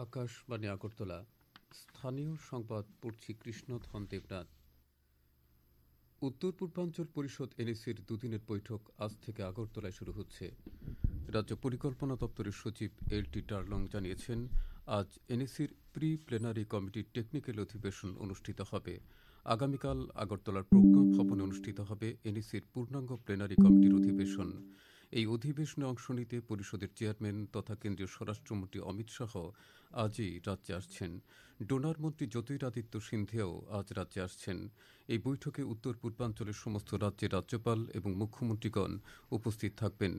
আকাশবাণী আগরতলা। স্থানীয় সংবাদ পড়ছি কৃষ্ণধন দেবনাথ। উত্তর পূর্বাঞ্চল পরিষদ এনএসির দুদিনের বৈঠক আজ থেকে আগরতলায় শুরু হচ্ছে। রাজ্য পরিকল্পনা দপ্তরের সচিব এল.টি. টার্লং জানিয়েছেন, আজ এনএসির প্রি প্লেনারি কমিটির টেকনিক্যাল অধিবেশন অনুষ্ঠিত হবে। আগামীকাল আগরতলার প্রজ্ঞা ভবনে অনুষ্ঠিত হবে এনএসির পূর্ণাঙ্গ প্লেনারি কমিটির অধিবেশন। এই অধিবেশনে অংশ নিতে পরিষদের চেয়ারম্যান তথা কেন্দ্রীয় স্বরাষ্ট্রমন্ত্রী অমিত শাহ আজই রাজ্যে আসছেন। ডোনার মন্ত্রী জ্যোতিরাদিত্য সিন্ধিয়াও আজ রাজ্যে আসছেন। এই বৈঠকে উত্তর পূর্বাঞ্চলের সমস্ত রাজ্যের রাজ্যপাল এবং মুখ্যমন্ত্রীগণ উপস্থিত থাকবেন।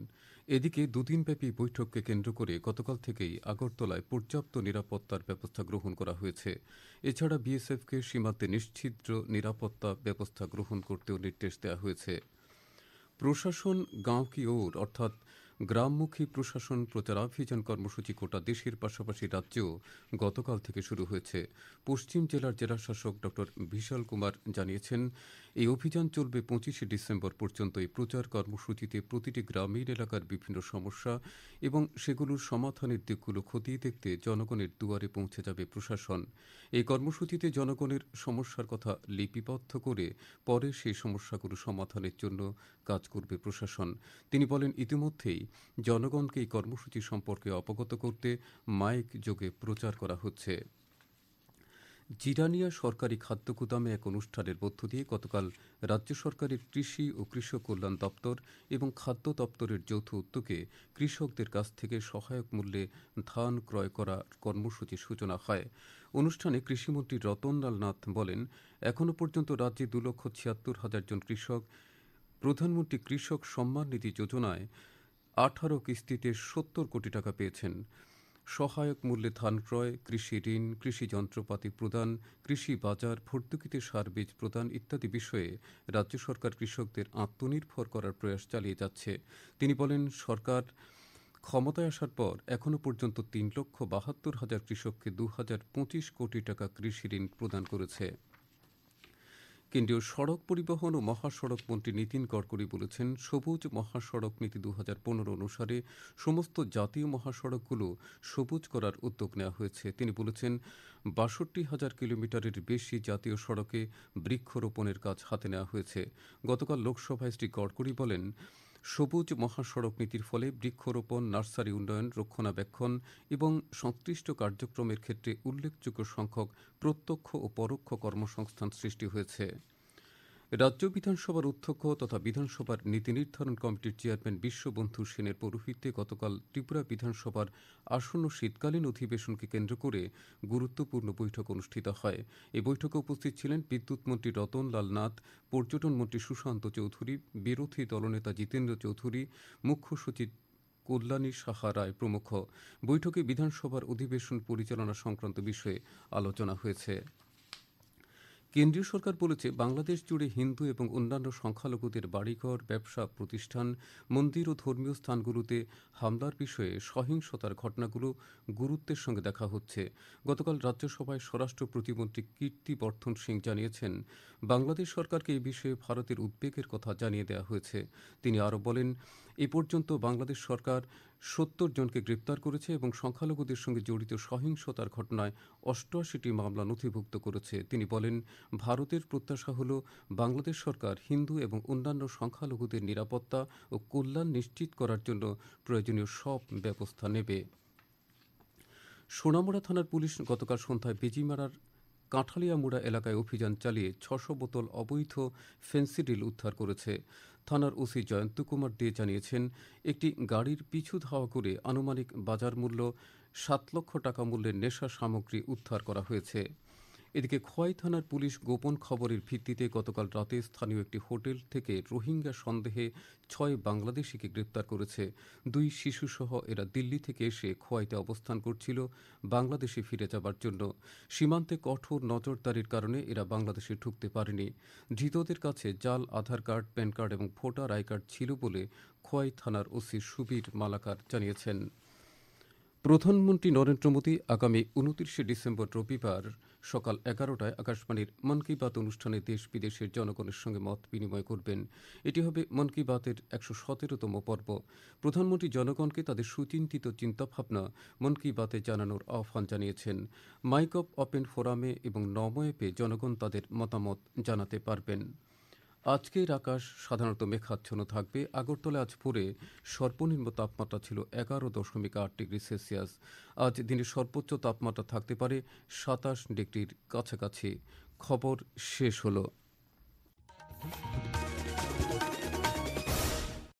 এদিকে দুদিনব্যাপী বৈঠককে কেন্দ্র করে গতকাল থেকেই আগরতলায় পর্যাপ্ত নিরাপত্তার ব্যবস্থা গ্রহণ করা হয়েছে। এছাড়া বিএসএফকে সীমান্তে নিশ্ছিদ্র নিরাপত্তা ব্যবস্থা গ্রহণ করতেও নির্দেশ দেওয়া হয়েছে। প্রশাসন গাঁও কি ওর অর্থাৎ গ্রামমুখী প্রশাসন প্রচারাভিযান কর্মসূচি গোটা দেশের পাশাপাশি রাজ্যেও গতকাল থেকে শুরু হয়েছে। পশ্চিম জেলার জেলাশাসক ড বিশাল কুমার জানিয়েছেন, এই অভিযান চলবে 25শে ডিসেম্বর পর্যন্ত। এই প্রচার কর্মসূচিতে প্রতিটি গ্রামীণ এলাকার বিভিন্ন সমস্যা এবং সেগুলোর সমাধানের দিকগুলো খতিয়ে দেখতে জনগণের দুয়ারে পৌঁছে যাবে প্রশাসন। এই কর্মসূচিতে জনগণের সমস্যার কথা লিপিবদ্ধ করে পরে সেই সমস্যাগুলো সমাধানের জন্য কাজ করবে প্রশাসন। তিনি বলেন, ইতিমধ্যেই জনগণকে এই কর্মসূচি সম্পর্কে অবগত করতে মাইক যোগে প্রচার করা হচ্ছে। জিরানিয়া সরকারি খাদ্য গুদামে এক অনুষ্ঠানের মধ্য দিয়ে গতকাল রাজ্য সরকারের কৃষি ও কৃষক কল্যাণ দপ্তর এবং খাদ্য দপ্তরের যৌথ উদ্যোগে কৃষকদের কাছ থেকে সহায়ক মূল্যে ধান ক্রয় করার কর্মসূচির সূচনা হয়। অনুষ্ঠানে কৃষিমন্ত্রী রতনলাল নাথ বলেন, এখনও পর্যন্ত রাজ্যে 2,76,000 জন কৃষক প্রধানমন্ত্রী কৃষক সম্মান নিধি যোজনায় 18 কিস্তিতে 70 কোটি টাকা পেয়েছেন। সহায়ক মূল্যে ধান ক্রয়, কৃষি ঋণ, কৃষি যন্ত্রপাতি প্রদান, কৃষি বাজার, ভর্তুকিতে সার বীজ প্রদান ইত্যাদি বিষয়ে রাজ্য সরকার কৃষকদের আত্মনির্ভর করার প্রয়াস চালিয়ে যাচ্ছে। তিনি বলেন, সরকার ক্ষমতায় আসার পর এখনও পর্যন্ত 3,72,000 কৃষককে 2,025 কোটি টাকা কৃষি ঋণ প্রদান করেছে। কেন্দ্রীয় সড়ক পরিবহন ও মহাসড়ক মন্ত্রী নীতিন গডকরি বলেছেন, সবুজ মহাসড়ক নীতি 2015 অনুসারে সমস্ত জাতীয় মহাসড়কগুলো সবুজ করার উদ্যোগ নেওয়া হয়েছে। তিনি বলেছেন, 62,000 কিলোমিটারের বেশি জাতীয় সড়কে বৃক্ষরোপণের কাজ হাতে নেওয়া হয়েছে। গতকাল লোকসভায় শ্রী গডকরি বলেন, সবুজ মহাসড়ক নীতির ফলে বৃক্ষরোপণ, নার্সারি উন্নয়ন, রক্ষণাবেক্ষণ এবং সংশ্লিষ্ট কার্যক্রমের ক্ষেত্রে উল্লেখযোগ্য সংখ্যক প্রত্যক্ষ ও পরোক্ষ কর্মসংস্থান সৃষ্টি হয়েছে। রাজ্য বিধানসভার অধ্যক্ষ তথা বিধানসভার নীতি নির্ধারণ কমিটির চেয়ারম্যান বিশ্ববন্ধু সেনের পৌরোহিত্যে গতকাল ত্রিপুরা বিধানসভার আসন্ন শীতকালীন অধিবেশনকে কেন্দ্র করে গুরুত্বপূর্ণ বৈঠক অনুষ্ঠিত হয়। এই বৈঠকে উপস্থিত ছিলেন বিদ্যুৎ মন্ত্রী রতনলাল নাথ, পর্যটন মন্ত্রী সুশান্ত চৌধুরী, বিরোধী দলনেতা জিতেন্দ্র চৌধুরী, মুখ্য সচিব কল্যাণী সাহা রায় প্রমুখ। বৈঠকে বিধানসভার অধিবেশন পরিচালনা সংক্রান্ত বিষয়ে আলোচনা হয়েছে। কেন্দ্রীয় সরকার বলেছে, বাংলাদেশ জুড়ে হিন্দু এবং অন্যান্য সংখ্যালঘুদের বাড়িঘর, ব্যবসা প্রতিষ্ঠান, মন্দির ও ধর্মীয় স্থানগুলোতে হামলার বিষয়ে সহিংসতার ঘটনাগুলো গুরুত্বের সঙ্গে দেখা হচ্ছে। গতকাল রাজ্যসভায় স্বরাষ্ট্র প্রতিমন্ত্রী কীর্তিবর্ধন সিং জানিয়েছেন, বাংলাদেশ সরকারকে এই বিষয়ে ভারতের উদ্বেগের কথা জানিয়ে দেওয়া হয়েছে। তিনি আরও বলেন, এ পর্যন্ত বাংলাদেশ সরকার 70 জনকে গ্রেপ্তার করেছে এবং সংখ্যালঘুদের সঙ্গে জড়িত সহিংসতার ঘটনায় 88টি মামলা নথিভুক্ত করেছে। তিনি বলেন, ভারতের প্রত্যাশা হল বাংলাদেশ সরকার হিন্দু এবং অন্যান্য সংখ্যালঘুদের নিরাপত্তা ও কল্যাণ নিশ্চিত করার জন্য প্রয়োজনীয় সব ব্যবস্থা নেবে। সোনামুড়া থানার পুলিশ গতকাল সন্ধ্যায় বেজিমারার কাঁঠালিয়ামুড়া এলাকায় অভিযান চালিয়ে 600 বোতল অবৈধ ফেন্সিডিল উদ্ধার করেছে। থানার ওসি জয়ন্ত কুমার দে জানিয়েছেন, একটি গাড়ির পিছু ধাওয়া করে আনুমানিক বাজার মূল্য 7 লক্ষ টাকা মূল্যের নেশা সামগ্রী উদ্ধার করা হয়েছে। এদিকে খোয়াই থানার পুলিশ গোপন খবরের ভিত্তিতে গতকাল রাতে স্থানীয় একটি হোটেল থেকে রোহিঙ্গা সন্দেহে 6 বাংলাদেশিকে গ্রেপ্তার করেছে। 2 শিশুসহ এরা দিল্লি থেকে এসে খোয়াইতে অবস্থান করছিল বাংলাদেশে ফিরে যাবার জন্য। সীমান্তে কঠোর নজরদারির কারণে এরা বাংলাদেশে ঢুকতে পারেনি। ধৃতদের কাছে জাল আধার কার্ড, প্যান কার্ড এবং ভোটার আই কার্ড ছিল বলে খোয়াই থানার ওসি সুবীর মালাকার জানিয়েছেন। প্রধানমন্ত্রী নরেন্দ্র মোদী আগামী 29শে ডিসেম্বর রবিবার সকাল 11টায় আকাশবাণীর মন কি বাত অনুষ্ঠানে দেশ বিদেশের জনগণের সঙ্গে মত বিনিময় করবেন। এটি হবে মন কি বাতের 117তম পর্ব। প্রধানমন্ত্রী জনগণকে তাদের সুচিন্তিত চিন্তাভাবনা মন কি বাতে জানানোর আহ্বান জানিয়েছেন। মাইগভ ওপেন ফোরামে এবং নমো অ্যাপে জনগণ তাদের মতামত জানাতে পারবেন। আজকের আকাশ সাধারণত মেঘাচ্ছন্ন থাকবে। আগরতলায় আজ ভোরে সর্বনিম্ন তাপমাত্রা ছিল 11.8 ডিগ্রি সেলসিয়াস। আজ দিনের সর্বোচ্চ তাপমাত্রা থাকতে পারে 27 ডিগ্রির কাছাকাছি। খবর শেষ হলো।